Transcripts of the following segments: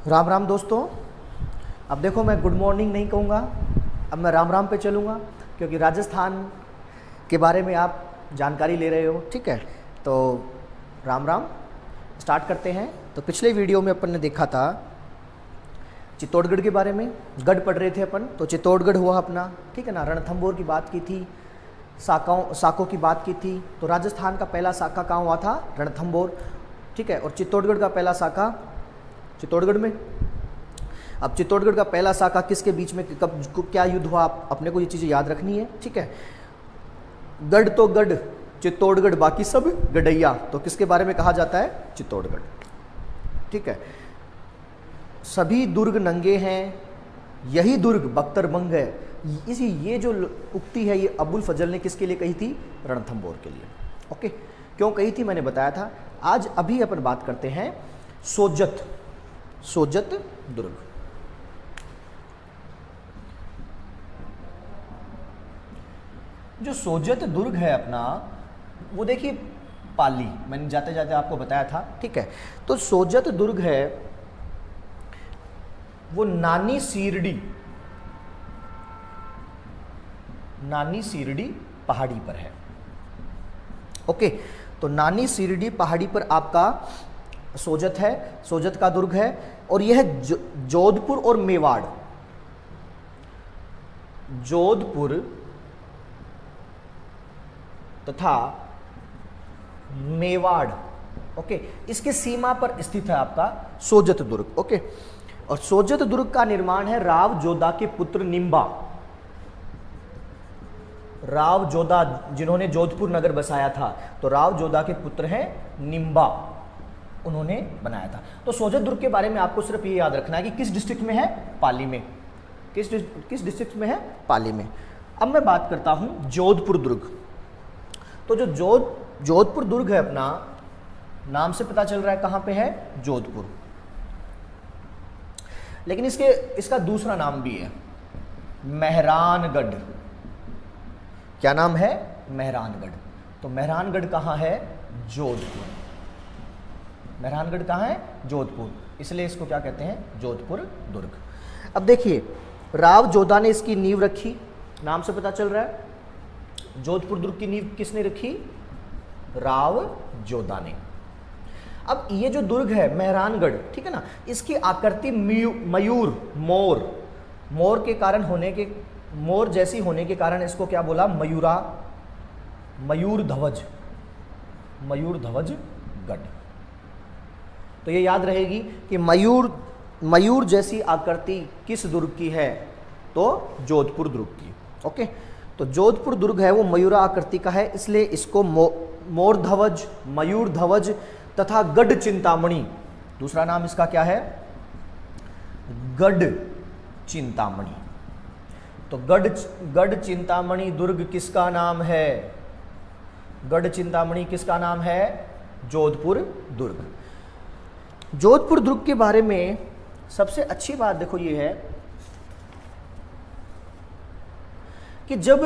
राम राम दोस्तों। अब देखो, मैं गुड मॉर्निंग नहीं कहूँगा, अब मैं राम राम पे चलूँगा, क्योंकि राजस्थान के बारे में आप जानकारी ले रहे हो। ठीक है, तो राम राम। स्टार्ट करते हैं। तो पिछले वीडियो में अपन ने देखा था चित्तौड़गढ़ के बारे में, गढ़ पढ़ रहे थे अपन। तो चित्तौड़गढ़ हुआ अपना, ठीक है ना। रणथंभौर की बात की थी, साकों की बात की थी। तो राजस्थान का पहला साका कहाँ हुआ था? रणथंभौर, ठीक है। और चित्तौड़गढ़ का पहला साका चित्तौड़गढ़ में। अब चित्तौड़गढ़ का पहला साका किसके बीच में, कब क्या युद्ध हुआ, अपने को ये चीज़ें याद रखनी है, ठीक है। गढ़ तो गढ़, चित्तौड़गढ़ बाकी सब गढ़ैया। तो किसके बारे में कहा जाता है? चित्तौड़गढ़, ठीक है। सभी दुर्ग नंगे हैं, यही दुर्ग बख्तरबंग है। इसी ये जो उक्ति है, ये अबुल फजल ने किसके लिए कही थी? रणथंभौर के लिए। ओके, क्यों कही थी मैंने बताया था। आज अभी अपन बात करते हैं सोजत दुर्ग। जो सोजत दुर्ग है अपना, वो देखिए पाली, मैंने जाते जाते आपको बताया था, ठीक है। तो सोजत दुर्ग है वो नानी सीरडी पहाड़ी पर है। ओके, तो नानी सीरडी पहाड़ी पर आपका सोजत है, सोजत का दुर्ग है। और यह जोधपुर और जोधपुर तथा मेवाड़, ओके, इसके सीमा पर स्थित है आपका सोजत दुर्ग। ओके, और सोजत दुर्ग का निर्माण है राव जोधा के पुत्र निम्बा। राव जोधा जिन्होंने जोधपुर नगर बसाया था, तो राव जोधा के पुत्र हैं निम्बा, उन्होंने बनाया था। तो सोजत दुर्ग के बारे में आपको सिर्फ ये याद रखना है कि किस डिस्ट्रिक्ट में है? पाली में। किस डिस्ट्रिक्ट में है? पाली में। अब मैं बात करता हूं जोधपुर दुर्ग। तो जो जोधपुर दुर्ग है अपना, नाम से पता चल रहा है कहां पे है? जोधपुर। लेकिन इसका दूसरा नाम भी है, मेहरानगढ़। क्या नाम है? मेहरानगढ़। तो मेहरानगढ़ कहां है? जोधपुर। मेहरानगढ़ कहाँ है? जोधपुर, इसलिए इसको क्या कहते हैं? जोधपुर दुर्ग। अब देखिए, राव जोधा ने इसकी नींव रखी, नाम से पता चल रहा है। जोधपुर दुर्ग की नींव किसने रखी? राव जोधा ने। अब ये जो दुर्ग है मेहरानगढ़, ठीक है ना, इसकी आकृति मयूर, मोर के कारण होने के, मोर जैसी होने के कारण इसको क्या बोला? मयूर ध्वज गढ़। तो ये याद रहेगी कि मयूर जैसी आकृति किस दुर्ग की है? तो जोधपुर दुर्ग की। ओके, तो जोधपुर दुर्ग है वो मयूरा आकृति का है, इसलिए इसको मोर ध्वज, मयूर ध्वज तथा गढ़ चिंतामणि, दूसरा नाम इसका क्या है? गढ़ चिंतामणि। तो गढ़ चिंतामणि दुर्ग किसका नाम है? गढ़ चिंतामणि किसका नाम है? जोधपुर दुर्ग। जोधपुर दुर्ग के बारे में सबसे अच्छी बात देखो ये है कि जब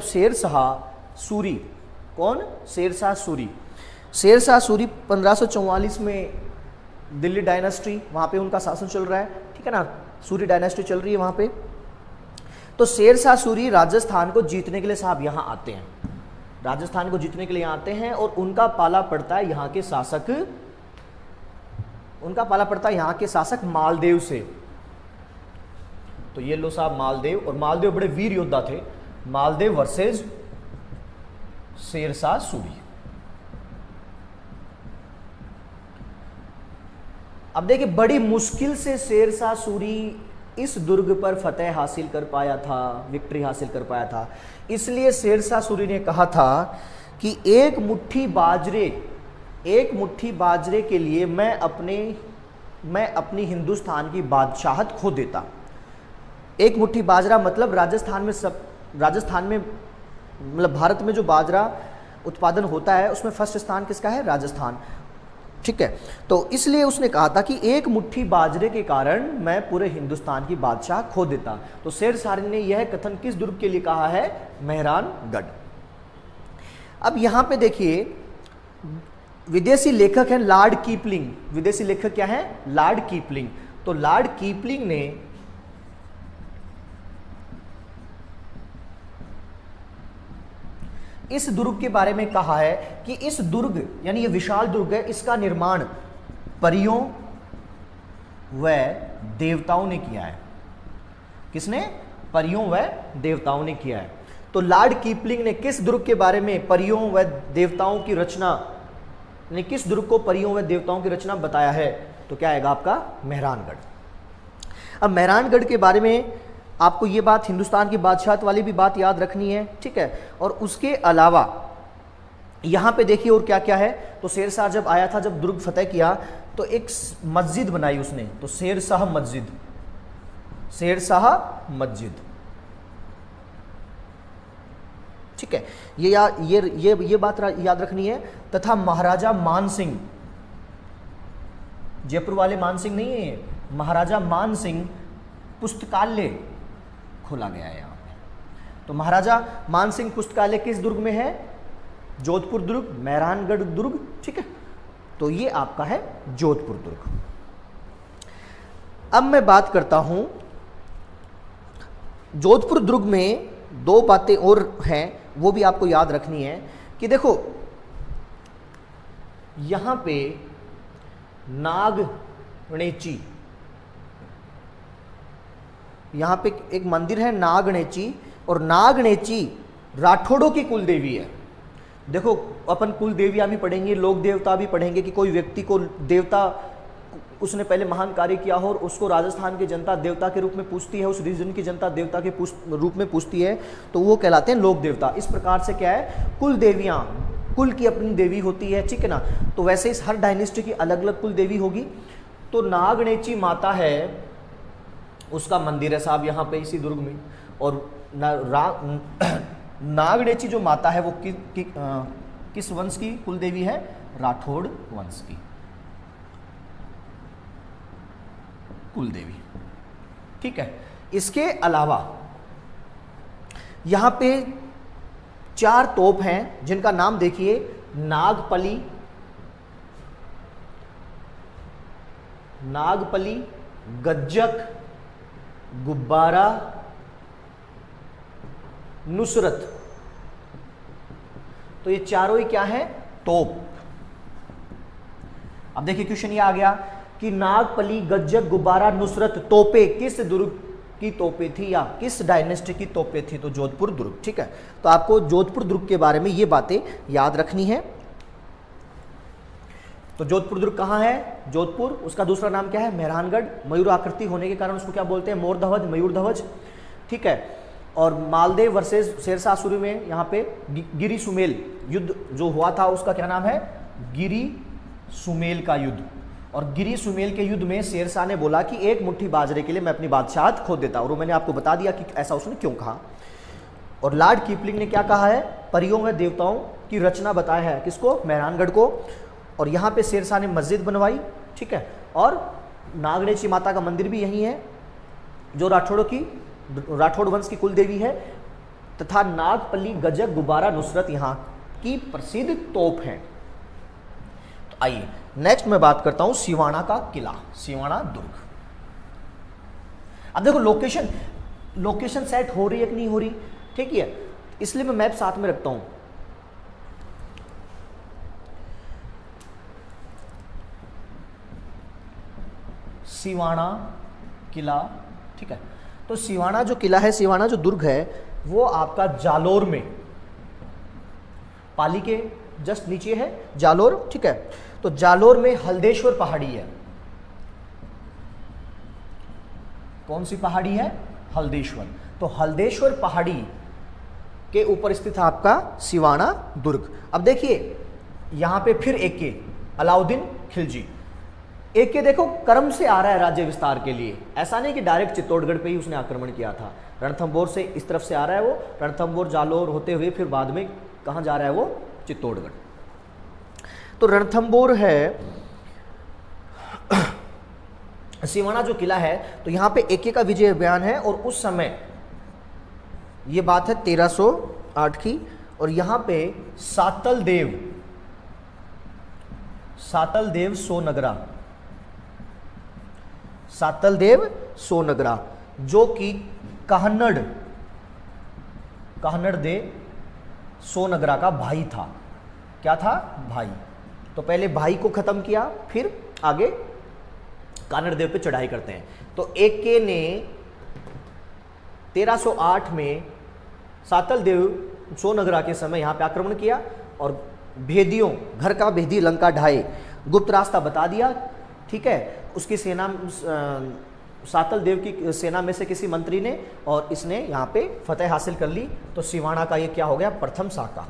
शेरशाह सूरी, कौन? शेरशाह सूरी 1544 में दिल्ली डायनेस्टी, वहां पे उनका शासन चल रहा है, ठीक है ना, सूरी डायनेस्टी चल रही है वहां पे। तो शेरशाह सूरी राजस्थान को जीतने के लिए साहब यहां आते हैं, राजस्थान को जीतने के लिए आते हैं, और उनका पाला पड़ता है यहाँ के शासक मालदेव से। तो ये लो साहब मालदेव, और मालदेव बड़े वीर योद्धा थे। मालदेव वर्सेस शेरशाह सूरी। अब देखिए, बड़ी मुश्किल से शेरशाह सूरी इस दुर्ग पर फतेह हासिल कर पाया था, विक्ट्री हासिल कर पाया था। इसलिए शेरशाह सूरी ने कहा था कि एक मुट्ठी बाजरे के लिए मैं अपनी हिंदुस्तान की बादशाहत खो देता। एक मुट्ठी बाजरा मतलब राजस्थान में मतलब भारत में जो बाजरा उत्पादन होता है उसमें फर्स्ट स्थान किसका है? राजस्थान, ठीक है। तो इसलिए उसने कहा था कि एक मुट्ठी बाजरे के कारण मैं पूरे हिंदुस्तान की बादशाह खो देता। तो शेरशाह ने यह कथन किस दुर्ग के लिए कहा है? मेहरानगढ़। अब यहां पे देखिए, विदेशी लेखक है लॉर्ड कीपलिंग। विदेशी लेखक क्या है? लॉर्ड कीपलिंग। तो लॉर्ड कीपलिंग ने इस दुर्ग के बारे में कहा है कि इस दुर्ग यानी ये विशाल दुर्ग है, इसका निर्माण परियों व देवताओं ने किया है। किसने? परियों व देवताओं ने किया है। तो लॉर्ड कीपलिंग ने किस दुर्ग के बारे में परियों व देवताओं की रचना, यानी किस दुर्ग को परियों व देवताओं की रचना बताया है? तो क्या आएगा आपका? मेहरानगढ़। अब मेहरानगढ़ के बारे में आपको ये बात, हिंदुस्तान की बादशाहत वाली भी बात याद रखनी है, ठीक है। और उसके अलावा यहाँ पे देखिए और क्या क्या है। तो शेरशाह जब आया था, जब दुर्ग फतेह किया, तो एक मस्जिद बनाई उसने, तो शेरशाह मस्जिद, शेरशाह मस्जिद, ठीक है। ये बात याद रखनी है। तथा महाराजा मान सिंह, जयपुर वाले मान सिंह नहीं है, महाराजा मान सिंह पुस्तकालय खोला गया है यहाँ पे। तो महाराजा मान सिंह पुस्तकालय किस दुर्ग में है? जोधपुर दुर्ग, मेहरानगढ़ दुर्ग, ठीक है। तो ये आपका है जोधपुर दुर्ग। अब मैं बात करता हूं, जोधपुर दुर्ग में दो बातें और हैं, वो भी आपको याद रखनी है कि देखो यहां पे नागणेची, यहां पे एक मंदिर है नागणेची, और नागणेची राठौड़ों की कुल देवी है। देखो अपन कुल देवियां भी पढ़ेंगे, लोक देवता भी पढ़ेंगे कि कोई व्यक्ति को देवता, उसने पहले महान कार्य किया हो और उसको राजस्थान की जनता देवता के रूप में पूजती है, उस रीजन की जनता देवता के रूप में पूजती है, तो वो कहलाते हैं लोक देवता। इस प्रकार से क्या है, कुल देवियां, कुल की अपनी देवी होती है, ठीक है ना। तो वैसे इस हर डायनेस्टी की अलग अलग कुल देवी होगी। तो नागणेची माता है, उसका मंदिर है साहब यहाँ पे इसी दुर्ग में। और नागणेची जो माता है वो किस वंश की कुल देवी है? राठौड़ वंश की कुल देवी, ठीक है। इसके अलावा यहां पे 4 तोप हैं जिनका नाम देखिए, नागपली, नागपली, गज्जक, गुब्बारा, नुसरत। तो ये चारों ही क्या है? तोप। अब देखिए क्वेश्चन ये आ गया कि नागपली, गज्जक, गुब्बारा, नुसरत तोपे किस दुर्ग की तोपे थी या किस डायनेस्टी की तोपे थी? तो जोधपुर दुर्ग, ठीक है। तो आपको जोधपुर दुर्ग के बारे में ये बातें याद रखनी है। तो जोधपुर दुर्ग कहाँ है? जोधपुर। उसका दूसरा नाम क्या है? मेहरानगढ़। मयूर आकृति होने के कारण उसको क्या बोलते हैं? मोर ध्वज, मयूर ध्वज, ठीक है। और मालदेव वर्सेस शेरशाह सूरी में यहाँ पे गिरी सुमेल युद्ध जो हुआ था, उसका क्या नाम है? गिरी सुमेल का युद्ध। और गिरी सुमेल के युद्ध में शेरशाह ने बोला कि एक मुट्ठी बाजरे के लिए मैं अपनी बादशाहत खो देता, और मैंने आपको बता दिया कि ऐसा उसने क्यों कहा। और लॉर्ड कीपलिंग ने क्या कहा है? परियों व देवताओं की रचना बताया है, किसको? मेहरानगढ़ को। और यहाँ पे शेरशाह ने मस्जिद बनवाई, ठीक है। और नागणेची माता का मंदिर भी यही है, जो राठौड़ वंश की कुल देवी है। तथा नागपली, गजक, गुब्बारा, नुसरत यहाँ की प्रसिद्ध तोप है। तो आइए नेक्स्ट मैं बात करता हूं सिवाना का किला, सिवाना दुर्ग। अब देखो लोकेशन सेट हो रही है कि नहीं हो रही, ठीक है। इसलिए मैं मैप साथ में रखता हूं। सिवाना किला, ठीक है। तो सिवाना जो किला है, सिवाना जो दुर्ग है, वो आपका जालोर में, पाली के जस्ट नीचे है जालोर, ठीक है। तो जालोर में हल्देश्वर पहाड़ी है। कौन सी पहाड़ी है? हल्देश्वर। तो हल्देश्वर पहाड़ी के ऊपर स्थित है आपका सिवाना दुर्ग। अब देखिए यहां पे फिर एक अलाउद्दीन खिलजी, एक देखो क्रम से आ रहा है राज्य विस्तार के लिए। ऐसा नहीं कि डायरेक्ट चित्तौड़गढ़ पे ही उसने आक्रमण किया था। रणथंभौर से इस तरफ से आ रहा है वो, रणथंभौर जालोर होते हुए फिर बाद में कहाँ जा रहा है वो? चित्तौड़गढ़। तो रणथंभौर है, सिवाना जो किला है, तो यहाँ पे एके का विजय अभियान है। और उस समय ये बात है 1308 की, और यहाँ पे सातल देव सातलदेव सोनगरा, सातलदेव सोनगरा, जो कि कहनड़ दे सोनगरा का भाई था। क्या था? भाई। तो पहले भाई को खत्म किया, फिर आगे कानड़ देव पे चढ़ाई करते हैं। तो एके ने 1308 में सातलदेव सोनगरा के समय यहां पे आक्रमण किया और भेदियों, घर का भेदी लंका ढाए, गुप्त रास्ता बता दिया। ठीक है, उसकी सेना, सातलदेव की सेना में से किसी मंत्री ने, और इसने यहाँ पे फतेह हासिल कर ली। तो सिवाना का ये क्या हो गया? प्रथम साका।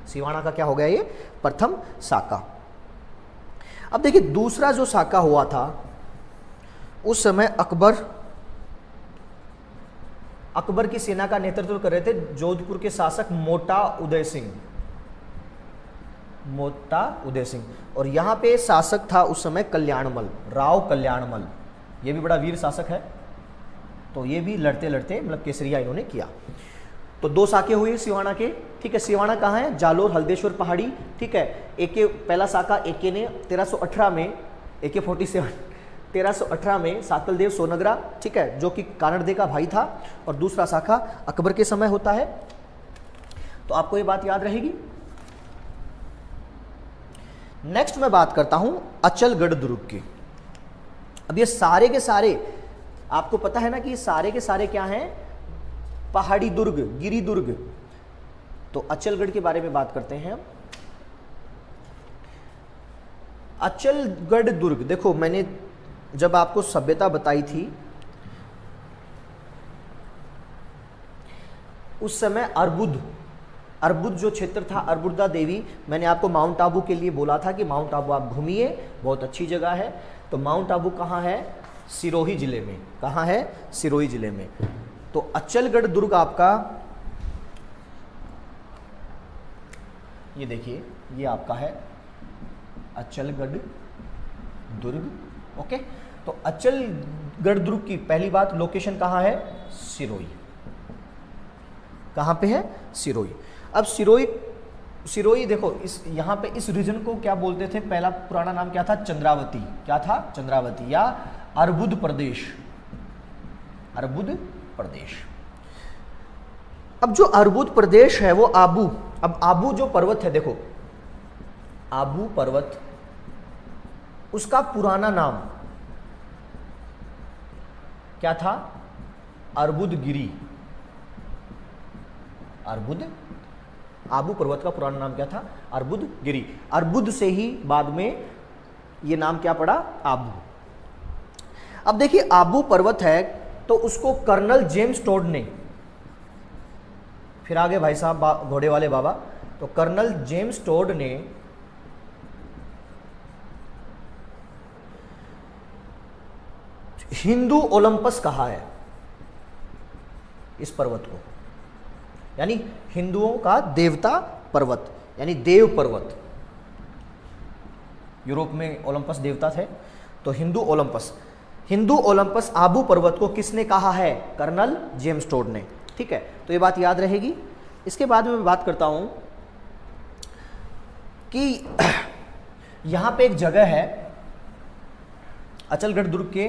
सिवाना का क्या हो गया? ये प्रथम साका। अब देखिए दूसरा जो साका हुआ था, उस समय अकबर की सेना का नेतृत्व कर रहे थे जोधपुर के शासक मोटा उदय सिंह, और यहां पे शासक था उस समय कल्याणमल, राव कल्याणमल। ये भी बड़ा वीर शासक है। तो ये भी लड़ते लड़ते मतलब केसरिया इन्होंने किया। तो दो साके हुए सिवाना के। ठीक है, सिवाना कहाँ है? जालोर हल्देश्वर पहाड़ी। ठीक है, एके पहला साका एके ने 1318 में, AK-47 1318 में सातलदेव सोनगरा, ठीक है, जो कि कानड़ का भाई था, और दूसरा शाखा अकबर के समय होता है। तो आपको ये बात याद रहेगी। नेक्स्ट मैं बात करता हूं अचलगढ़ दुर्ग की। अब ये सारे के सारे आपको पता है ना कि सारे के सारे क्या हैं? पहाड़ी दुर्ग, गिरी दुर्ग। तो अचलगढ़ के बारे में बात करते हैं। अचलगढ़ दुर्ग, देखो मैंने जब आपको सभ्यता बताई थी उस समय अर्बुद जो क्षेत्र था, अर्बुदा देवी, मैंने आपको माउंट आबू के लिए बोला था कि माउंट आबू आप घूमिए, बहुत अच्छी जगह है। तो माउंट आबू कहाँ है? सिरोही जिले में। कहाँ है? सिरोही जिले में। तो अचलगढ़ दुर्ग आपका, ये देखिए, ये आपका है अचलगढ़ दुर्ग। ओके, तो अचलगढ़ दुर्ग की पहली बात, लोकेशन कहाँ है? सिरोही। कहाँ पे है? सिरोही। अब सिरोही देखो, इस यहाँ पे इस रीजन को क्या बोलते थे? पहला पुराना नाम क्या था? चंद्रावती। क्या था? चंद्रावती या अर्बुद प्रदेश। अर्बुद प्रदेश। अब जो अर्बुद प्रदेश है वो आबू, अब आबू जो पर्वत है, देखो आबू पर्वत, उसका पुराना नाम क्या था? अर्बुदगिरी। आबू पर्वत का पुराना नाम क्या था? अर्बुदगिरी। अर्बुद से ही बाद में ये नाम क्या पड़ा? आबू। अब देखिए आबू पर्वत है, तो उसको कर्नल जेम्स टोड ने, फिर आगे भाई साहब घोड़े वाले बाबा, तो कर्नल जेम्स टोड ने हिंदू ओलंपस कहा है इस पर्वत को, यानी हिंदुओं का देवता पर्वत, यानी देव पर्वत। यूरोप में ओलंपस देवता थे, तो हिंदू ओलंपस आबू पर्वत को किसने कहा है? कर्नल जेम्स टोड ने। ठीक है, तो ये बात याद रहेगी। इसके बाद में मैं बात करता हूं कि यहां पे एक जगह है अचलगढ़ दुर्ग के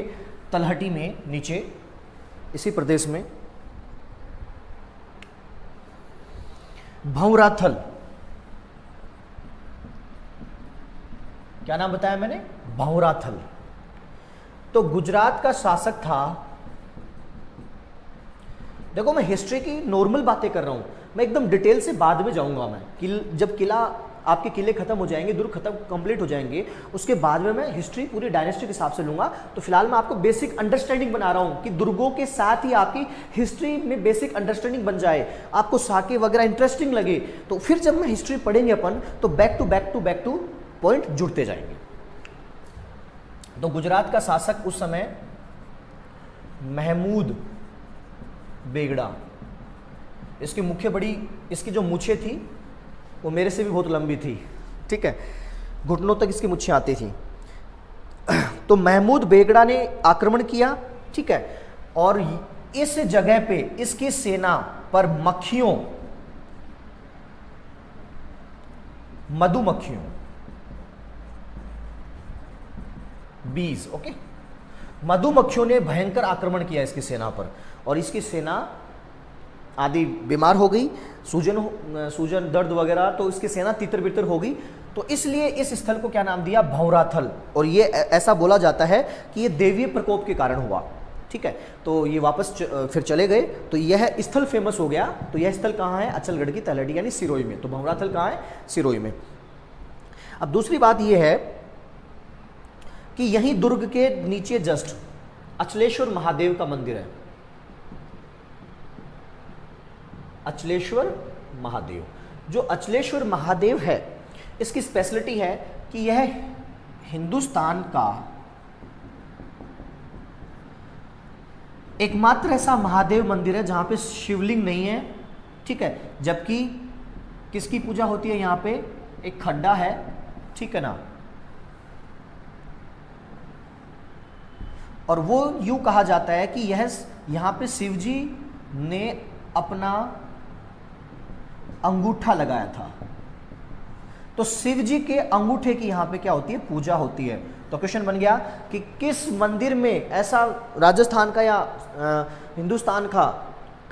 तलहटी में, नीचे इसी प्रदेश में, भंवराथल। क्या नाम बताया मैंने? भंवराथल। तो गुजरात का शासक था, देखो मैं हिस्ट्री की नॉर्मल बातें कर रहा हूं, मैं एकदम डिटेल से बाद में जाऊंगा। मैं जब किला, आपके किले खत्म हो जाएंगे, दुर्ग खत्म कंप्लीट हो जाएंगे, उसके बाद में मैं हिस्ट्री पूरी डायनेस्टी के हिसाब से लूंगा। तो फिलहाल मैं आपको बेसिक अंडरस्टैंडिंग बना रहा हूं कि दुर्गों के साथ ही आपकी हिस्ट्री में बेसिक अंडरस्टैंडिंग बन जाए, आपको साके वगैरह इंटरेस्टिंग लगे, तो फिर जब मैं हिस्ट्री पढ़ेंगे अपन, तो बैक टू पॉइंट जुड़ते जाएंगे। तो गुजरात का शासक उस समय महमूद बेगड़ा, इसकी जो मूछें थी वो मेरे से भी बहुत लंबी थी। ठीक है, घुटनों तक इसकी मूछें आती थी। तो महमूद बेगड़ा ने आक्रमण किया। ठीक है, और इस जगह पे इसकी सेना पर मधुमक्खियों बीज। ओके, मधुमक्खियों ने भयंकर आक्रमण किया इसकी सेना पर और इसकी सेना आदि बीमार हो गई, सूजन दर्द वगैरह, तो इसकी सेना तितर बितर हो गई। तो इसलिए इस स्थल को क्या नाम दिया? भंवराथल। और ये ऐसा बोला जाता है कि ये देवीय प्रकोप के कारण हुआ। ठीक है, तो ये वापस फिर चले गए, तो यह स्थल फेमस हो गया। तो यह स्थल कहाँ है? अचलगढ़ की तलहटी यानी सिरोही में। तो भंवराथल कहाँ है? सिरोही में। अब दूसरी बात यह है कि यहीं दुर्ग के नीचे जस्ट अचलेश्वर महादेव का मंदिर है। अचलेश्वर महादेव, जो अचलेश्वर महादेव है, इसकी स्पेशलिटी है कि यह हिंदुस्तान का एकमात्र ऐसा महादेव मंदिर है जहां पे शिवलिंग नहीं है। ठीक है, जबकि किसकी पूजा होती है? यहां पे एक खड्डा है, ठीक है ना, और वो यूं कहा जाता है कि यह यहां पे शिवजी ने अपना अंगूठा लगाया था। तो शिवजी के अंगूठे की यहां पे क्या होती है? पूजा होती है। तो क्वेश्चन बन गया कि किस मंदिर में ऐसा, राजस्थान का या हिंदुस्तान का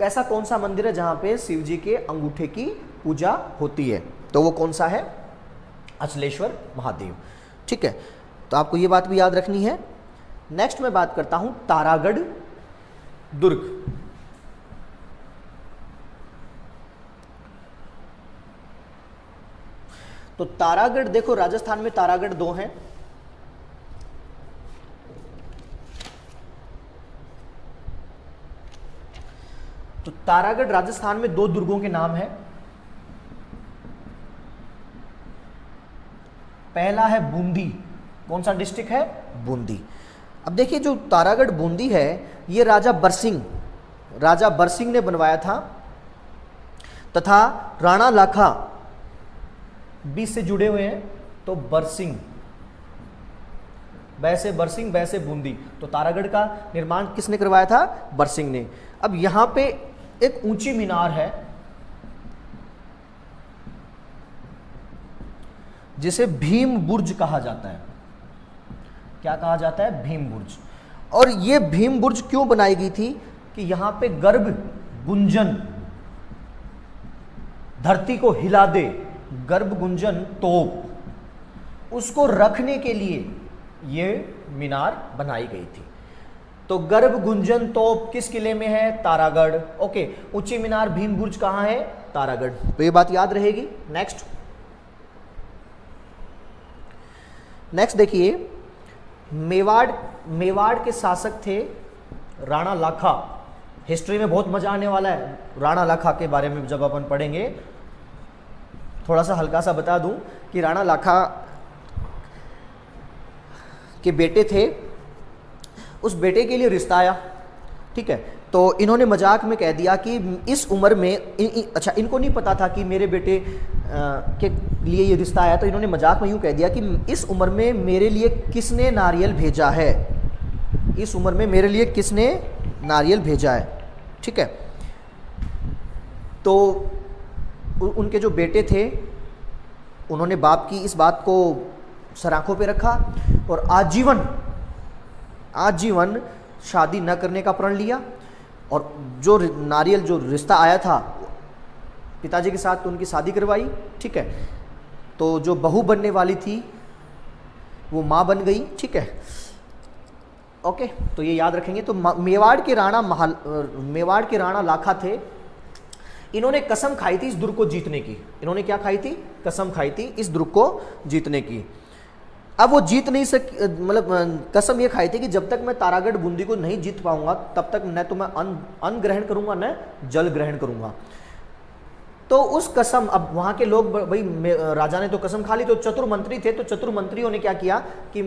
ऐसा कौन सा मंदिर है जहां पे शिवजी के अंगूठे की पूजा होती है? तो वो कौन सा है? अचलेश्वर महादेव। ठीक है, तो आपको ये बात भी याद रखनी है। नेक्स्ट मैं बात करता हूं तारागढ़ दुर्ग। तो तारागढ़, देखो राजस्थान में तारागढ़ दो हैं। तो तारागढ़ राजस्थान में दो दुर्गों के नाम है। पहला है बूंदी। कौन सा डिस्ट्रिक्ट है? बूंदी। अब देखिए, जो तारागढ़ बूंदी है, ये राजा बरसिंह ने बनवाया था तथा राणा लाखा भी से जुड़े हुए हैं। तो बरसिंह, वैसे बरसिंह, वैसे बूंदी। तो तारागढ़ का निर्माण किसने करवाया था? बरसिंह ने। अब यहां पे एक ऊंची मीनार है जिसे भीम बुर्ज कहा जाता है। क्या कहा जाता है? भीम बुर्ज। और ये भीम बुर्ज क्यों बनाई गई थी? कि यहां पे गर्भ गुंजन, धरती को हिला दे, गर्भ गुंजन तोप, उसको रखने के लिए ये मीनार बनाई गई थी। तो गर्भ गुंजन तोप किस किले में है? तारागढ़। ओके, ऊंची मीनार भीम बुर्ज कहां है? तारागढ़। तो ये बात याद रहेगी। नेक्स्ट देखिए, मेवाड़ के शासक थे राणा लाखा। हिस्ट्री में बहुत मजा आने वाला है राणा लाखा के बारे में जब अपन पढ़ेंगे। थोड़ा सा हल्का सा बता दूं कि राणा लाखा के बेटे थे, उस बेटे के लिए रिश्ता आया। ठीक है, तो इन्होंने मजाक में कह दिया कि इस उम्र में अच्छा, इनको नहीं पता था कि मेरे बेटे के लिए ये रिश्ता आया। तो इन्होंने मजाक में यूँ कह दिया कि इस उम्र में मेरे लिए किसने नारियल भेजा है? इस उम्र में मेरे लिए किसने नारियल भेजा है? ठीक है, तो उनके जो बेटे थे उन्होंने बाप की इस बात को सराखों पे रखा और आजीवन शादी न करने का प्रण लिया। और जो नारियल, जो रिश्ता आया था पिताजी के साथ, तो उनकी शादी करवाई। ठीक है, तो जो बहू बनने वाली थी वो माँ बन गई। ठीक है, ओके, तो ये याद रखेंगे। तो मेवाड़ के राणा लाखा थे। इन्होंने कसम खाई थी इस दुर्ग को जीतने की। इन्होंने क्या खाई थी? कसम खाई थी इस दुर्ग को जीतने की। अब वो जीत नहीं मतलब कसम ये खाई थी कि जब तक मैं तारागढ़ बूंदी को नहीं जीत पाऊंगा तब तक न तो मैं अन्न ग्रहण करूंगा न जल ग्रहण करूंगा। तो उस कसम, अब वहां के लोग, भाई राजा ने तो कसम खा ली, तो चतुर मंत्री थे, तो चतुर मंत्रियों ने क्या किया कि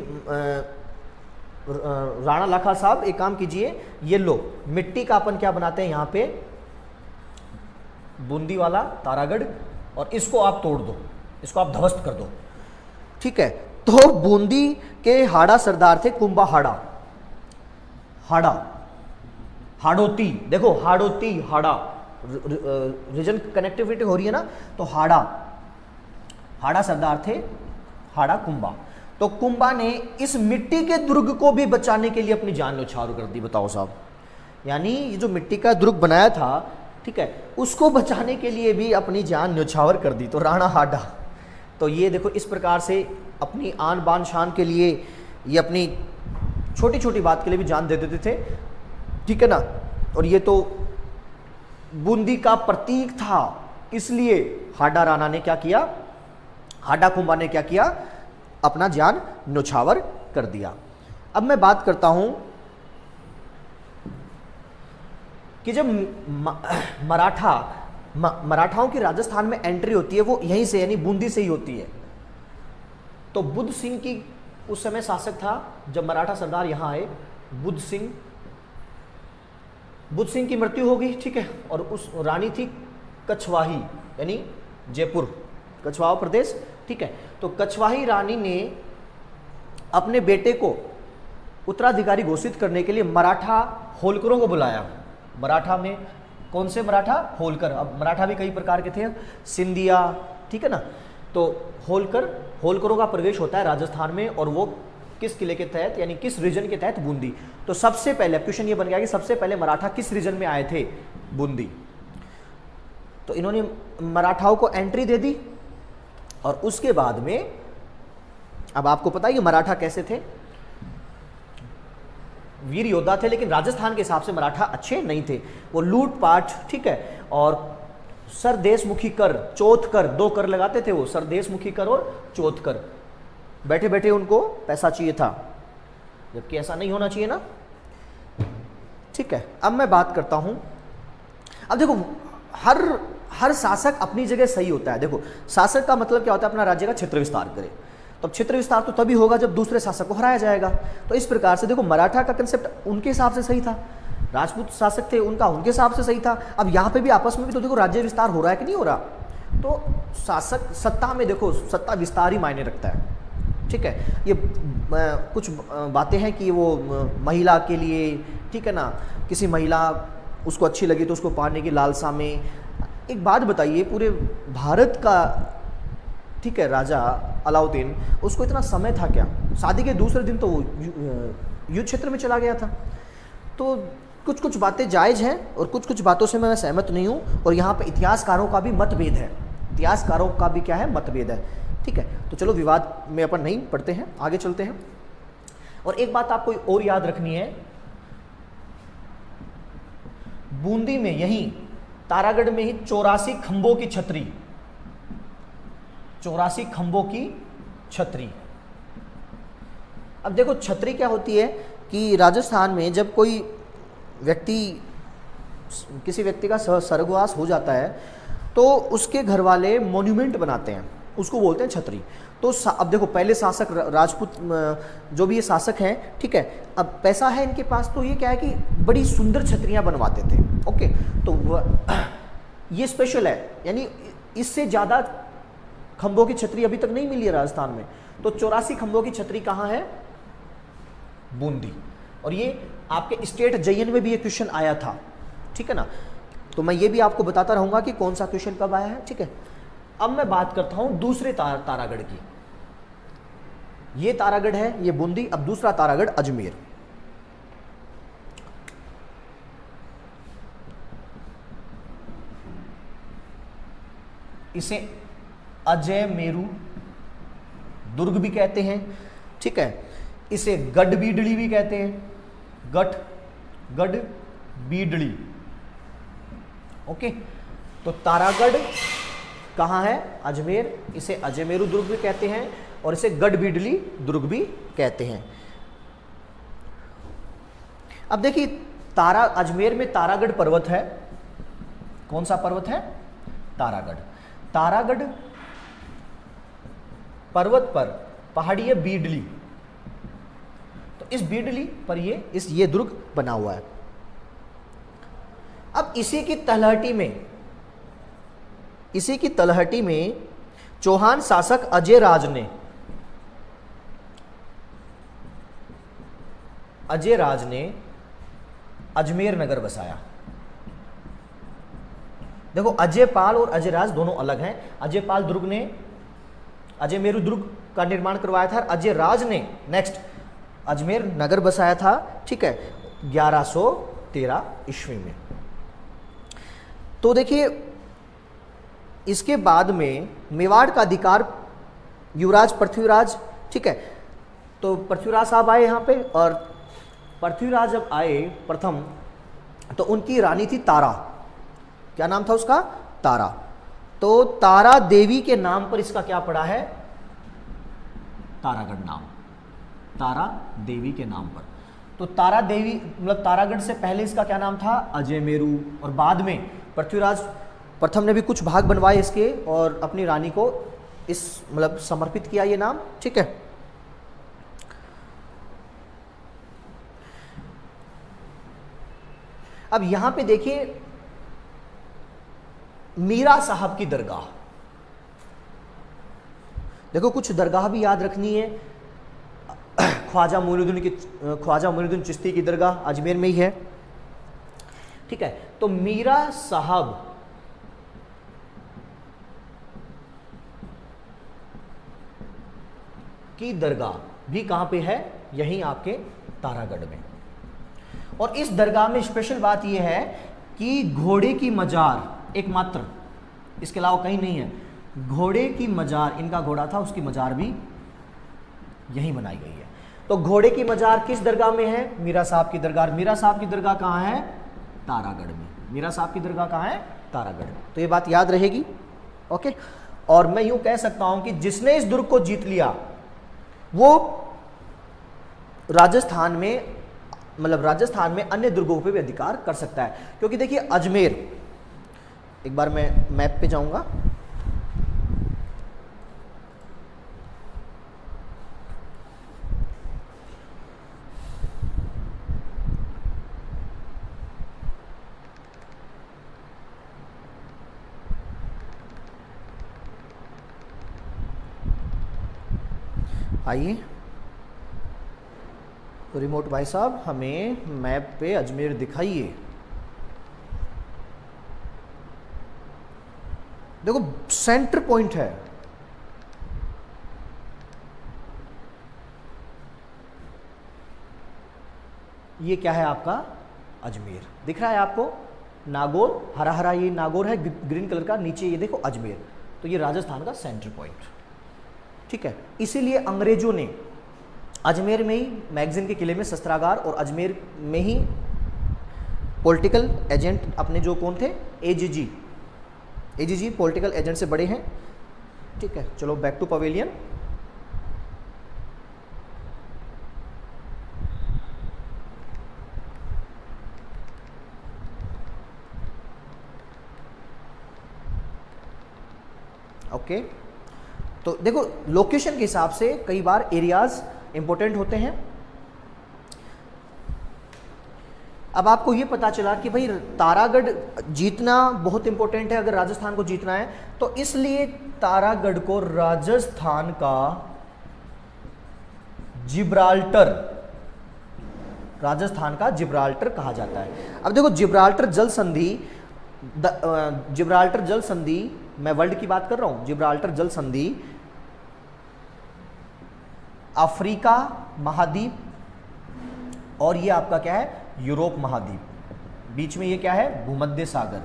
राणा लाखा साहब एक काम कीजिए, ये लो मिट्टी का अपन क्या बनाते हैं यहाँ पे बूंदी वाला तारागढ़, और इसको आप तोड़ दो, इसको आप ध्वस्त कर दो। ठीक है, तो बूंदी के हाड़ा सरदार थे कुंभा हाड़ोती। देखो हाड़ोती, हाड़ा रीजन कनेक्टिविटी हो रही है ना, तो हाड़ा सरदार थे, हाड़ा कुंभा। तो कुंभा ने इस मिट्टी के दुर्ग को भी बचाने के लिए अपनी जान न्यौछावर कर दी। बताओ साहब, यानी ये जो मिट्टी का दुर्ग बनाया था, ठीक है, उसको बचाने के लिए भी अपनी जान न्यौछावर कर दी। तो राणा हाडा, तो ये देखो इस प्रकार से अपनी आन बान शान के लिए, ये अपनी छोटी छोटी बात के लिए भी जान दे देते थे, ठीक है ना। और ये तो बूंदी का प्रतीक था, इसलिए हाडा राणा ने क्या किया, हाडा कुंभा ने क्या किया, अपना जान न्यौछावर कर दिया। अब मैं बात करता हूं कि जब मराठाओं की राजस्थान में एंट्री होती है वो यहीं से, यानी बूंदी से ही होती है। तो बुद्ध सिंह की उस समय शासक था जब मराठा सरदार यहां आए, बुद्ध सिंह की मृत्यु हो गई, ठीक है। और उस रानी थी कछवाही, यानी जयपुर, कछवाहा प्रदेश, ठीक है। तो कछवाही रानी ने अपने बेटे को उत्तराधिकारी घोषित करने के लिए मराठा होलकरों को बुलाया। मराठा में कौन से मराठा? होलकर। अब मराठा भी कई प्रकार के थे, सिंधिया, ठीक है ना। तो होलकरों का प्रवेश होता है राजस्थान में, और वो किस किले के तहत, यानी किस रीजन के तहत? बूंदी। तो सबसे पहले क्वेश्चन ये बन गया कि सबसे पहले मराठा किस रीजन में आए थे? बूंदी। तो इन्होंने मराठाओं को एंट्री दे दी, और उसके बाद में अब आपको पता है कि मराठा कैसे थे, वीर योद्धा थे, लेकिन राजस्थान के हिसाब से मराठा अच्छे नहीं थे। वो लूटपाट, ठीक है, और सरदेशमुखी कर, चौथ कर, 2 कर लगाते थे वो, सरदेशमुखी कर और चौथ कर। बैठे बैठे उनको पैसा चाहिए था, जबकि ऐसा नहीं होना चाहिए ना, ठीक है। अब मैं बात करता हूं, अब देखो हर शासक अपनी जगह सही होता है। देखो शासक का मतलब क्या होता है? अपना राज्य का क्षेत्र विस्तार करे। तो क्षेत्र विस्तार तो तभी होगा जब दूसरे शासक को हराया जाएगा। तो इस प्रकार से देखो मराठा का कंसेप्ट उनके हिसाब से सही था, राजपूत शासक थे उनका उनके हिसाब से सही था। अब यहाँ पे भी आपस में भी तो देखो राज्य विस्तार हो रहा है कि नहीं हो रहा। तो शासक सत्ता में देखो सत्ता विस्तार ही मायने रखता है, ठीक है। ये कुछ बातें हैं कि वो महिला के लिए, ठीक है ना, किसी महिला उसको अच्छी लगी तो उसको पाने की लालसा में। एक बात बताइए, पूरे भारत का, ठीक है, राजा अलाउद्दीन, उसको इतना समय था क्या? शादी के दूसरे दिन तो वो युद्ध क्षेत्र में चला गया था। तो कुछ कुछ बातें जायज़ हैं और कुछ कुछ बातों से मैं सहमत नहीं हूँ। और यहाँ पे इतिहासकारों का भी मतभेद है, इतिहासकारों का भी क्या है? मतभेद है, ठीक है। तो चलो विवाद में अपन नहीं पढ़ते हैं, आगे चलते हैं। और एक बात आपको और याद रखनी है, बूंदी में, यहीं तारागढ़ में ही 84 खंभों की छतरी, 84 खंभों की छतरी। अब देखो छतरी क्या होती है कि राजस्थान में जब कोई व्यक्ति, किसी व्यक्ति का स्वर्गवास हो जाता है तो उसके घर वाले मॉन्यूमेंट बनाते हैं, उसको बोलते हैं छतरी। तो अब देखो पहले शासक राजपूत जो भी ये शासक हैं, ठीक है, अब पैसा है इनके पास, तो ये क्या है कि बड़ी सुंदर छतरियां बनवाते थे। ओके, तो ये स्पेशल है, यानी इससे ज़्यादा खंभों की छतरी अभी तक नहीं मिली है राजस्थान में। तो 84 खंभों की छतरी कहाँ है? बूंदी। और ये आपके स्टेट JN में भी ये क्वेश्चन आया था, ठीक है ना। तो मैं ये भी आपको बताता रहूंगा कि कौन सा क्वेश्चन कब आया है, ठीक है। अब मैं बात करता हूं दूसरे तारागढ़ की। ये तारागढ़ है, ये बूंदी। अब दूसरा तारागढ़ अजमेर। इसे अजय मेरू दुर्ग भी कहते हैं, ठीक है। इसे गढ़बीडली भी कहते हैं, गढ़बीडली। ओके, तो तारागढ़ कहाँ है? अजमेर। इसे अजयमेरू दुर्ग भी कहते हैं और इसे गढ़बीडली दुर्ग भी कहते हैं। अब देखिए अजमेर में तारागढ़ पर्वत है। कौन सा पर्वत है? तारागढ़। तारागढ़ पर्वत पर पहाड़ी है बीडली, तो इस बीडली पर ये दुर्ग बना हुआ है। अब इसी की तलहटी में चौहान शासक अजय राज ने अजमेर नगर बसाया। देखो अजय पाल और अजय राज दोनों अलग हैं। अजय पाल दुर्ग ने अजयमेरु दुर्ग का निर्माण करवाया था। अजय राज ने नेक्स्ट अजमेर नगर बसाया था, ठीक है, 1113 ईस्वी में। तो देखिए इसके बाद में मेवाड़ का अधिकार युवराज पृथ्वीराज, ठीक है, तो पृथ्वीराज साहब आए यहाँ पे, और पृथ्वीराज जब आए प्रथम तो उनकी रानी थी तारा। क्या नाम था उसका? तारा। तो तारा देवी के नाम पर इसका क्या पड़ा है? तारागढ़ नाम, तारा देवी के नाम पर। तो तारा देवी मतलब तारागढ़ से पहले इसका क्या नाम था? अजयमेरु। और बाद में पृथ्वीराज प्रथम ने भी कुछ भाग बनवाए इसके और अपनी रानी को इस मतलब समर्पित किया ये नाम, ठीक है। अब यहां पे देखिए मीरा साहब की दरगाह, देखो कुछ दरगाह भी याद रखनी है। ख्वाजा मोइनुद्दीन चिश्ती की दरगाह अजमेर में ही है, ठीक है। तो मीरा साहब की दरगाह भी कहां पे है? यहीं आपके तारागढ़ में। और इस दरगाह में स्पेशल बात यह है कि घोड़े की मजार एकमात्र, इसके अलावा कहीं नहीं है। घोड़े की मजार, इनका घोड़ा था उसकी मजार भी यहीं बनाई गई है। तो घोड़े की मजार किस दरगाह में है? मीरा साहब की दरगाह। मीरा साहब की दरगाह कहाँ है? तारागढ़ में। मीरा साहब की दरगाह कहाँ है? तारागढ़। तो ये बात याद रहेगी, ओके। और मैं यूं कह सकता हूं कि जिसने इस दुर्ग को जीत लिया वो राजस्थान में मतलब राजस्थान में अन्य दुर्गों पे भी अधिकार कर सकता है। क्योंकि देखिए अजमेर, एक बार मैं मैप पे जाऊंगा, आइए तो रिमोट भाई साहब हमें मैप पे अजमेर दिखाइए। देखो सेंटर पॉइंट है, ये क्या है आपका? अजमेर। दिख रहा है आपको? नागौर, हरा हरा ये नागौर है ग्रीन कलर का, नीचे ये देखो अजमेर। तो ये राजस्थान का सेंटर पॉइंट, ठीक है। इसीलिए अंग्रेजों ने अजमेर में ही मैगजीन के किले में शस्त्रागार और अजमेर में ही पॉलिटिकल एजेंट अपने जो कौन थे? एजीजी पॉलिटिकल एजेंट से बड़े हैं, ठीक है। चलो बैक टू पवेलियन। ओके, तो देखो लोकेशन के हिसाब से कई बार एरियाज इंपॉर्टेंट होते हैं। अब आपको ये पता चला कि भाई तारागढ़ जीतना बहुत इंपॉर्टेंट है अगर राजस्थान को जीतना है, तो इसलिए तारागढ़ को राजस्थान का जिब्राल्टर, राजस्थान का जिब्राल्टर कहा जाता है। अब देखो जिब्राल्टर जल संधि, मैं वर्ल्ड की बात कर रहा हूं। जिब्राल्टर जल संधि अफ्रीका महाद्वीप और ये आपका क्या है? यूरोप महाद्वीप, बीच में ये क्या है? भूमध्य सागर।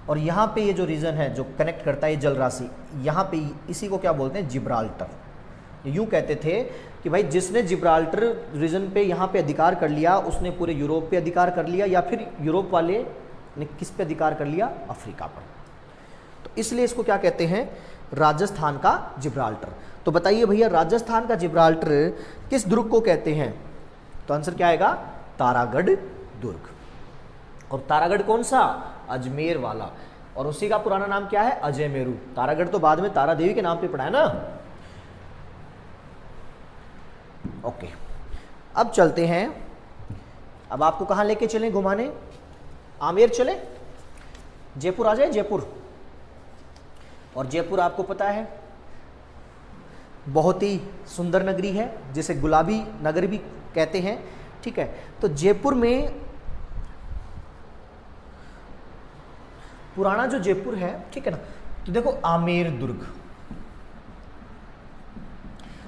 और यहां पे ये जो रीजन है जो कनेक्ट करता है ये जल राशि, यहां पे इसी को क्या बोलते हैं? जिब्राल्टर। यूं कहते थे कि भाई जिसने जिब्राल्टर रीजन पे यहां पे अधिकार कर लिया उसने पूरे यूरोप पे अधिकार कर लिया, या फिर यूरोप वाले ने किस पे अधिकार कर लिया? अफ्रीका पर। तो इसलिए इसको क्या कहते हैं? राजस्थान का जिब्राल्टर। तो बताइए भैया राजस्थान का जिब्राल्टर किस दुर्ग को कहते हैं? तो आंसर क्या आएगा? तारागढ़ दुर्ग। और तारागढ़ कौन सा? अजमेर वाला। और उसी का पुराना नाम क्या है? अजयमेरु। तारागढ़ तो बाद में तारा देवी के नाम पे पड़ा है ना। ओके, अब चलते हैं। अब आपको कहां लेके चलें घुमाने? आमेर चले? जयपुर आ जाए? जयपुर। और जयपुर आपको पता है बहुत ही सुंदर नगरी है, जिसे गुलाबी नगर भी कहते हैं, ठीक है। तो जयपुर में पुराना जो जयपुर है, ठीक है ना, तो देखो आमेर दुर्ग,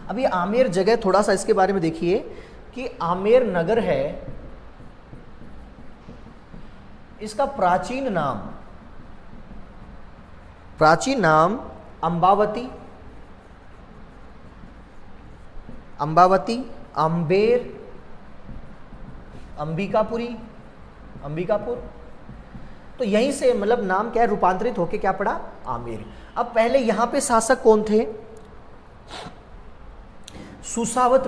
अभी आमेर जगह थोड़ा सा इसके बारे में देखिए कि आमेर नगर है, इसका प्राचीन नाम अंबावती, आम्बेर, अंबिकापुर। तो यहीं से मतलब नाम क्या है, रूपांतरित होके क्या पड़ा, आमेर। अब पहले यहां पे शासक कौन थे, सुसावत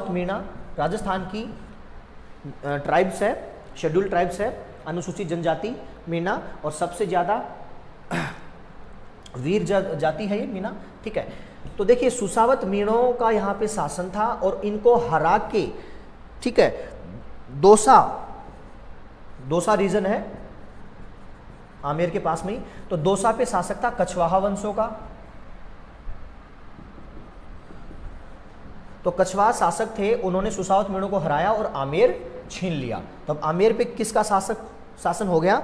मीणा राजस्थान की ट्राइब्स है, शेड्यूल्ड ट्राइब्स है, अनुसूचित जनजाति मीणा, और सबसे ज्यादा वीर जाति है ये मीणा, ठीक है। तो देखिए सुसावत मीणों का यहाँ पे शासन था और इनको हरा के, ठीक है, दोसा रीजन है आमेर के पास में ही, तो दोसा पे शासक था कछवाहा वंशों का। तो कछवाहा शासक थे, उन्होंने सुसावत मीणों को हराया और आमेर छीन लिया। तो अब आमेर पे किसका शासन हो गया,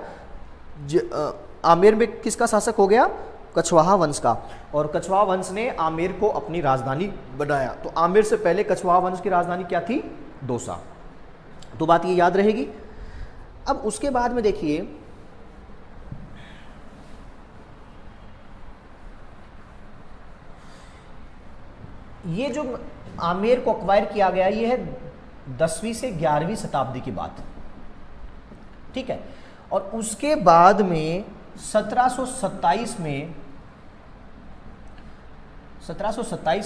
आमेर में किसका शासक हो गया, कछवाहा वंश का। और कछवाहा वंश ने आमेर को अपनी राजधानी बनाया। तो आमेर से पहले कछवाहा वंश की राजधानी क्या थी, दोसा। तो बात ये याद रहेगी। अब उसके बाद में देखिए ये जो आमेर को अक्वायर किया गया, ये है 10वीं से 11वीं शताब्दी की बात, ठीक है। और उसके बाद में 1727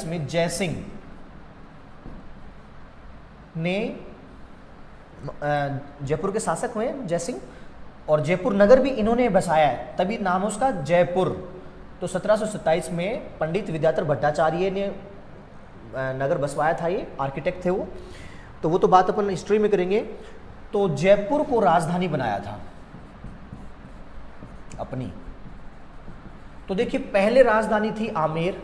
में जयसिंह ने, जयपुर के शासक हुए जयसिंह, और जयपुर नगर भी इन्होंने बसाया है, तभी नाम उसका जयपुर। तो 1727 में पंडित विद्याधर भट्टाचार्य ने नगर बसवाया था, ये आर्किटेक्ट थे वो। तो वो तो बात अपन हिस्ट्री में करेंगे। तो जयपुर को राजधानी बनाया था अपनी। तो देखिए पहले राजधानी थी आमेर,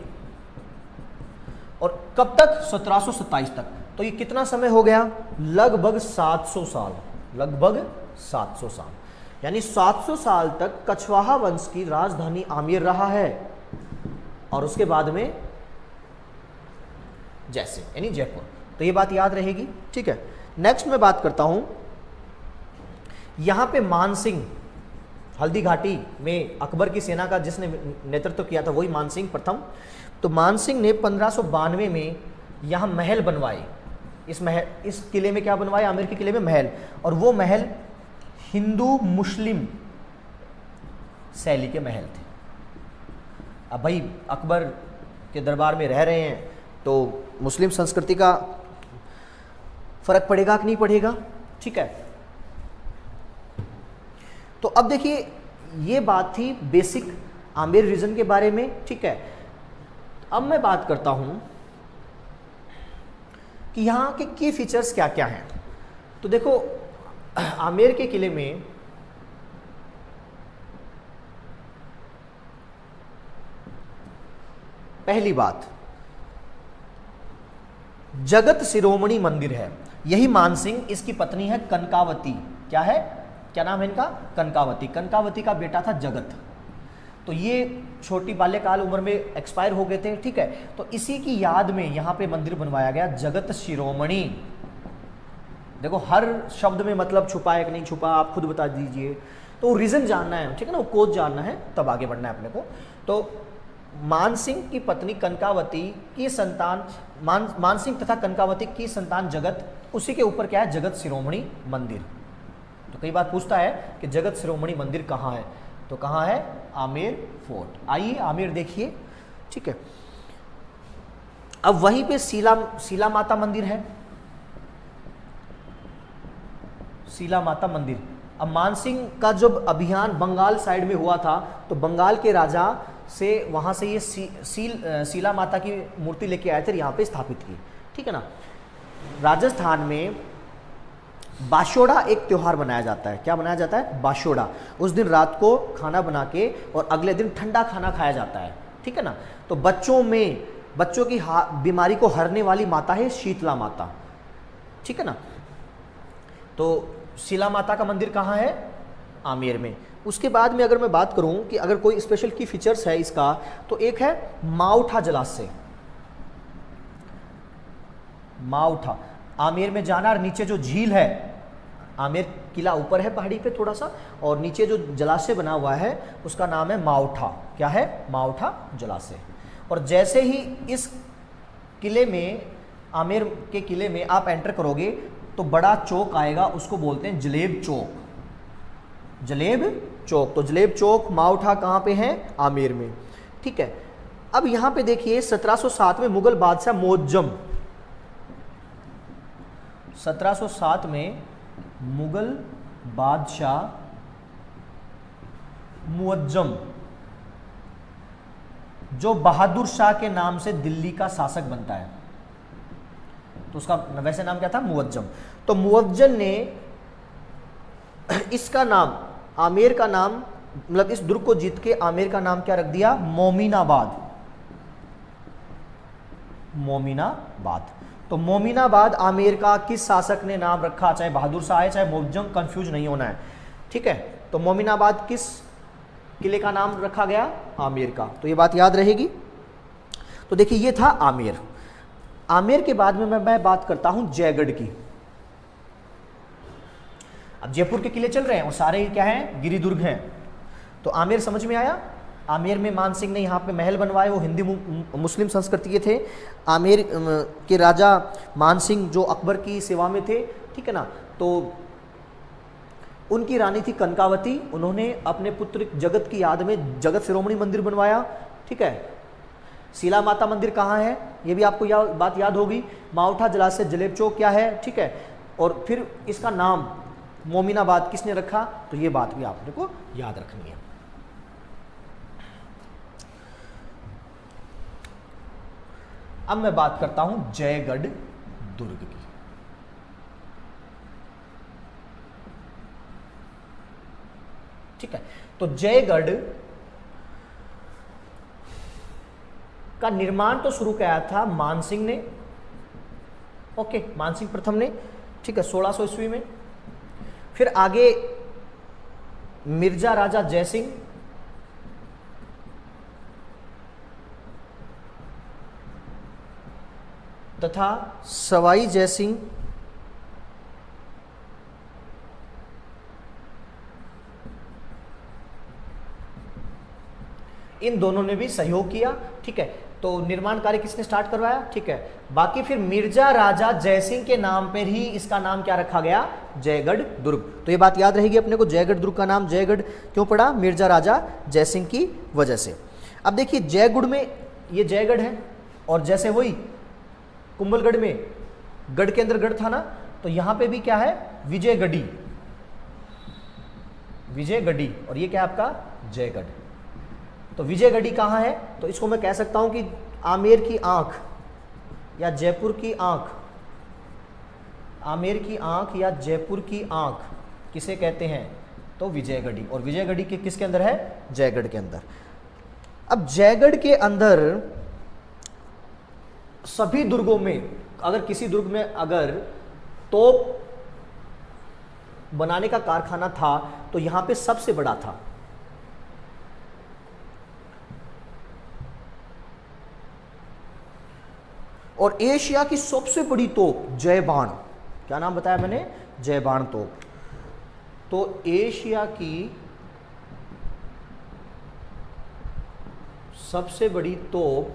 और कब तक, 1727 तक। तो ये कितना समय हो गया, लगभग 700 साल, यानी 700 साल तक कछवाहा वंश की राजधानी आमेर रहा है, और उसके बाद में जैसे यानी जयपुर। तो ये बात याद रहेगी, ठीक है। नेक्स्ट मैं बात करता हूं, यहां पे मानसिंह, हल्दी घाटी में अकबर की सेना का जिसने नेतृत्व किया था वही मानसिंह प्रथम। तो मानसिंह ने 1592 में यहां महल बनवाए। इस किले में क्या बनवाए, आमेर के किले में महल, और वो महल हिंदू मुस्लिम शैली के महल थे। अब भाई अकबर के दरबार में रह रहे हैं तो मुस्लिम संस्कृति का फर्क पड़ेगा कि नहीं पड़ेगा, ठीक है। तो अब देखिए ये बात थी बेसिक आमेर रीजन के बारे में, ठीक है। अब मैं बात करता हूं कि यहां के की फीचर्स क्या क्या हैं। तो देखो आमेर के किले में पहली बात जगत शिरोमणि मंदिर है। यही मानसिंह, इसकी पत्नी है कनकावती। क्या है, क्या नाम है इनका, कनकावती। कनकावती का बेटा था जगत। तो ये छोटी बाल्यकाल उम्र में एक्सपायर हो गए थे, ठीक है। तो इसी की याद में यहाँ पे मंदिर बनवाया गया, जगत शिरोमणि। देखो हर शब्द में मतलब छुपा है कि नहीं छुपा, आप खुद बता दीजिए। तो रीजन जानना है, ठीक है ना, वो कोड जानना है, तब आगे बढ़ना है अपने को। तो मानसिंह की पत्नी कनकावती की संतान, मानसिंह तथा कनकावती की संतान जगत, उसी के ऊपर क्या है, जगत शिरोमणि मंदिर। तो कई बार पूछता है कि जगत शिरोमणि मंदिर कहाँ है, तो कहाँ है, आमेर फोर्ट। आइए आमेर देखिए, ठीक है। अब वहीं पे शीला माता मंदिर है, शीला माता मंदिर। अब मानसिंह का जब अभियान बंगाल साइड में हुआ था, तो बंगाल के राजा से वहां से ये शीला माता की मूर्ति लेके आए थे, यहाँ पे स्थापित की, ठीक है ना। राजस्थान में बाशोड़ा एक त्योहार मनाया जाता है। क्या मनाया जाता है, बाशोड़ा। उस दिन रात को खाना बना के और अगले दिन ठंडा खाना खाया जाता है, ठीक है ना। तो बच्चों की बीमारी को हरने वाली माता है शीतला माता, ठीक है ना। तो शीला माता का मंदिर कहाँ है, आमेर में। उसके बाद में अगर मैं बात करूं कि अगर कोई स्पेशल की फीचर्स है इसका, तो एक है माउठा जलाशय। माउठा आमेर में जाना, और नीचे जो झील है, आमेर किला ऊपर है पहाड़ी पे थोड़ा सा, और नीचे जो जलाशय बना हुआ है उसका नाम है माउठा। क्या है? माउठा जलाशय। और जैसे ही इस किले में, आमेर के किले में आप एंटर करोगे तो बड़ा चौक आएगा, उसको बोलते हैं जलेब चौक। जलेब चौक, तो जलेब चौक माउठा कहाँ पे है? आमेर में। ठीक है, अब यहाँ पे देखिए 1707 में मुगल बादशाह मुअज्जम, 1707 में मुगल बादशाह मुअज्जम, जो बहादुर शाह के नाम से दिल्ली का शासक बनता है, तो उसका वैसे नाम क्या था? मुअज्जम। तो मुअज्जम ने इसका नाम, आमेर का नाम, मतलब इस दुर्ग को जीत के आमेर का नाम क्या रख दिया? मोमिनाबाद। मोमिनाबाद। तो मोमिनाबाद आमेर का किस शासक ने नाम रखा? चाहे बहादुर शाह है चाहे मुअज्जम, कंफ्यूज नहीं होना है। ठीक है, तो मोमिनाबाद किस किले का नाम रखा गया? आमेर का। तो ये बात याद रहेगी। तो देखिए ये था आमेर। आमेर के बाद में मैं बात करता हूं जयगढ़ की। अब जयपुर के किले चल रहे हैं और सारे क्या हैं? गिरिदुर्ग हैं। तो आमेर समझ में आया। आमेर में मान सिंह ने यहाँ पे महल बनवाए, वो हिंदी मुस्लिम संस्कृति के थे। आमेर के राजा मान सिंह जो अकबर की सेवा में थे, ठीक है ना, तो उनकी रानी थी कनकावती। उन्होंने अपने पुत्र जगत की याद में जगत शिरोमणि मंदिर बनवाया। ठीक है, शीला माता मंदिर कहाँ है? ये भी आपको बात याद होगी। माउठा जलाशय, जलेब चौक क्या है? ठीक है, और फिर इसका नाम मोमिनाबाद किसने रखा? तो ये बात भी आपने को याद रखनी है। अब मैं बात करता हूं जयगढ़ दुर्ग की। ठीक है, तो जयगढ़ का निर्माण तो शुरू किया था मानसिंह ने। ओके, मानसिंह प्रथम ने। ठीक है, 1600 ईस्वी में। फिर आगे मिर्जा राजा जयसिंह, तथा सवाई जयसिंह, इन दोनों ने भी सहयोग किया। ठीक है, तो निर्माण कार्य किसने स्टार्ट करवाया? ठीक है, बाकी फिर मिर्जा राजा जयसिंह के नाम पर ही इसका नाम क्या रखा गया? जयगढ़ दुर्ग। तो ये बात याद रहेगी अपने को, जयगढ़ दुर्ग का नाम जयगढ़ क्यों पड़ा? मिर्जा राजा जयसिंह की वजह से। अब देखिए जयगढ़ में, ये जयगढ़ है, और जैसे वही कुंभलगढ़ में गढ़ के अंदर गढ़ था ना, तो यहां पे भी क्या है? विजयगढ़ी। विजयगढ़ी, और ये क्या है आपका? जयगढ़। तो विजयगढ़ी कहाँ है? तो इसको मैं कह सकता हूं कि आमेर की आंख या जयपुर की आंख, आमेर की आंख या जयपुर की आंख किसे कहते हैं? तो विजयगढ़ी। और विजयगढ़ी के किसके अंदर है? जयगढ़ के अंदर। अब जयगढ़ के अंदर सभी दुर्गों में, अगर किसी दुर्ग में अगर तोप बनाने का कारखाना था तो यहां पे सबसे बड़ा था। और एशिया की सबसे बड़ी तोप जयबाण, क्या नाम बताया मैंने? जयबाण तोप। तो एशिया की सबसे बड़ी तोप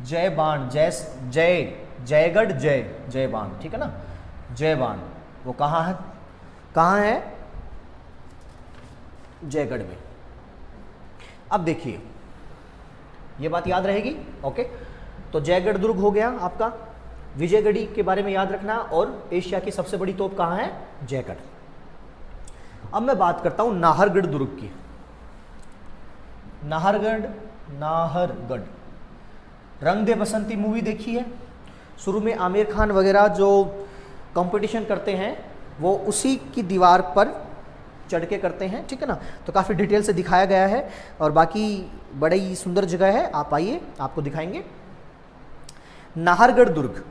जयबाण, जयगढ़ जयबाण, ठीक है ना, जयबाण, वो कहाँ है? कहाँ है? जयगढ़ में। अब देखिए ये बात याद रहेगी। ओके, तो जयगढ़ दुर्ग हो गया आपका। विजयगढ़ी के बारे में याद रखना, और एशिया की सबसे बड़ी तोप कहाँ है? जयगढ़। अब मैं बात करता हूं नाहरगढ़ दुर्ग की। नाहरगढ़ रंग दे बसंती मूवी देखी है? शुरू में आमिर खान वगैरह जो कंपटीशन करते हैं वो उसी की दीवार पर चढ़ के करते हैं, ठीक है ना, तो काफ़ी डिटेल से दिखाया गया है, और बाकी बड़ी सुंदर जगह है, आप आइए आपको दिखाएंगे। नाहरगढ़ दुर्ग,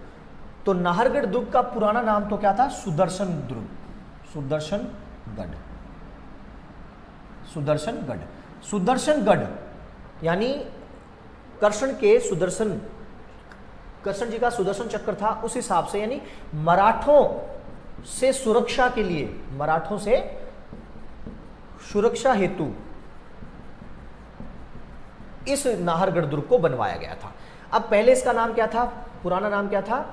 तो नाहरगढ़ दुर्ग का पुराना नाम तो क्या था? सुदर्शन दुर्ग, सुदर्शनगढ़। सुदर्शनगढ़। सुदर्शनगढ़ यानी कृष्ण के सुदर्शन, कृष्ण जी का सुदर्शन चक्र था, उस हिसाब से यानी मराठों से सुरक्षा के लिए, मराठों से सुरक्षा हेतु इस नाहरगढ़ दुर्ग को बनवाया गया था। अब पहले इसका नाम क्या था, पुराना नाम क्या था,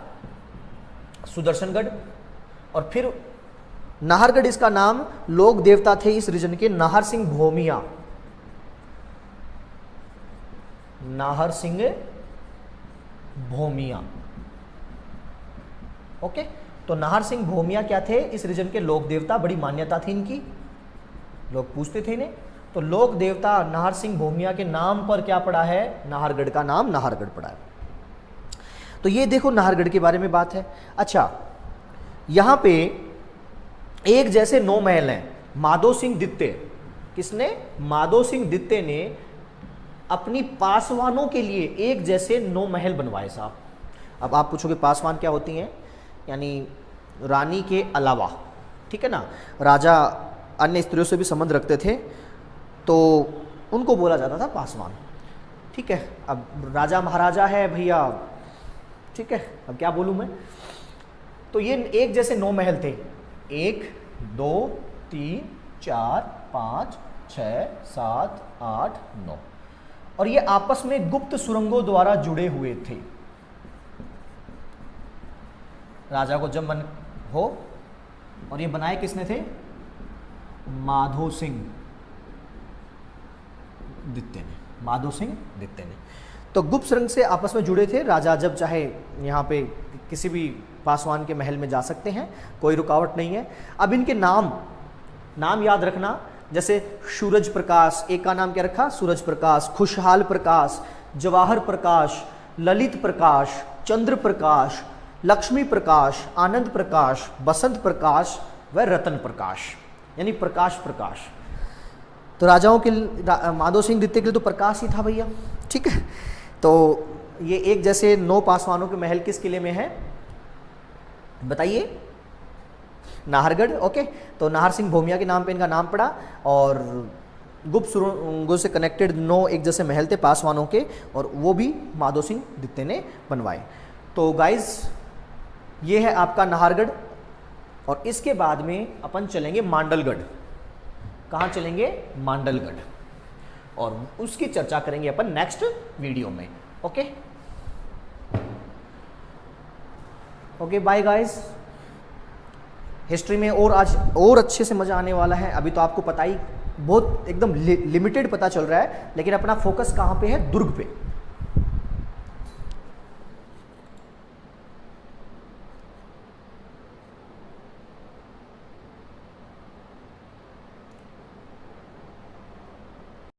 सुदर्शनगढ़, और फिर नाहरगढ़ इसका नाम लोक देवता थे इस रीजन के नाहर सिंह भोमिया, नाहर सिंह भोमिया। ओके, तो नाहर सिंह भोमिया क्या थे, इस रीजन के लोक देवता, बड़ी मान्यता थी इनकी, लोग पूछते थे इन्हें। तो लोक देवता नाहर सिंह भोमिया के नाम पर क्या पड़ा है, नाहरगढ़ का नाम नाहरगढ़ पड़ा है। तो ये देखो नाहरगढ़ के बारे में बात है। अच्छा, यहां पे एक जैसे 9 महल हैं। माधो सिंह दित्ते, किसने, माधो सिंह दित्ते ने अपनी पासवानों के लिए एक जैसे 9 महल बनवाए साहब। अब आप पूछोगे पासवान क्या होती हैं, यानी रानी के अलावा, ठीक है ना, राजा अन्य स्त्रियों से भी संबंध रखते थे तो उनको बोला जाता था पासवान, ठीक है। अब राजा महाराजा है भैया, ठीक है, अब क्या बोलूँ मैं। तो ये एक जैसे 9 महल थे, 1 2 3 4 5 6 7 8 9, और ये आपस में गुप्त सुरंगों द्वारा जुड़े हुए थे। राजा को जब मन हो, और ये बनाए किसने थे, माधो सिंह दित्ते ने, माधो सिंह दित्ते ने। तो गुप्त सुरंग से आपस में जुड़े थे। राजा जब चाहे यहाँ पे किसी भी पासवान के महल में जा सकते हैं, कोई रुकावट नहीं है। अब इनके नाम याद रखना, जैसे सूरज प्रकाश, एक का नाम क्या रखा, सूरज प्रकाश, खुशहाल प्रकाश, जवाहर प्रकाश, ललित प्रकाश, चंद्र प्रकाश, लक्ष्मी प्रकाश, आनंद प्रकाश, बसंत प्रकाश व रतन प्रकाश, यानी प्रकाश प्रकाश। तो राजाओं के माधो सिंह दित्ते के लिए तो प्रकाश ही था भैया, ठीक है। तो ये एक जैसे 9 पासवानों के महल किस किले में है बताइए, नाहरगढ़। ओके, तो नाहर सिंह भोमिया के नाम पे इनका नाम पड़ा, और गुप्त सुरंगों से कनेक्टेड 9 एक जैसे महल थे पासवानों के, और वो भी माधो सिंह दित्ते ने बनवाए। तो गाइज ये है आपका नाहरगढ़, और इसके बाद में अपन चलेंगे मांडलगढ़। कहाँ चलेंगे, मांडलगढ़, और उसकी चर्चा करेंगे अपन नेक्स्ट वीडियो में। Okay okay, bye guys. History में और आज और अच्छे से मज़ा आने वाला है। अभी तो आपको पता ही, बहुत एकदम लिमिटेड पता चल रहा है, लेकिन अपना फोकस कहाँ पे है, दुर्ग पे।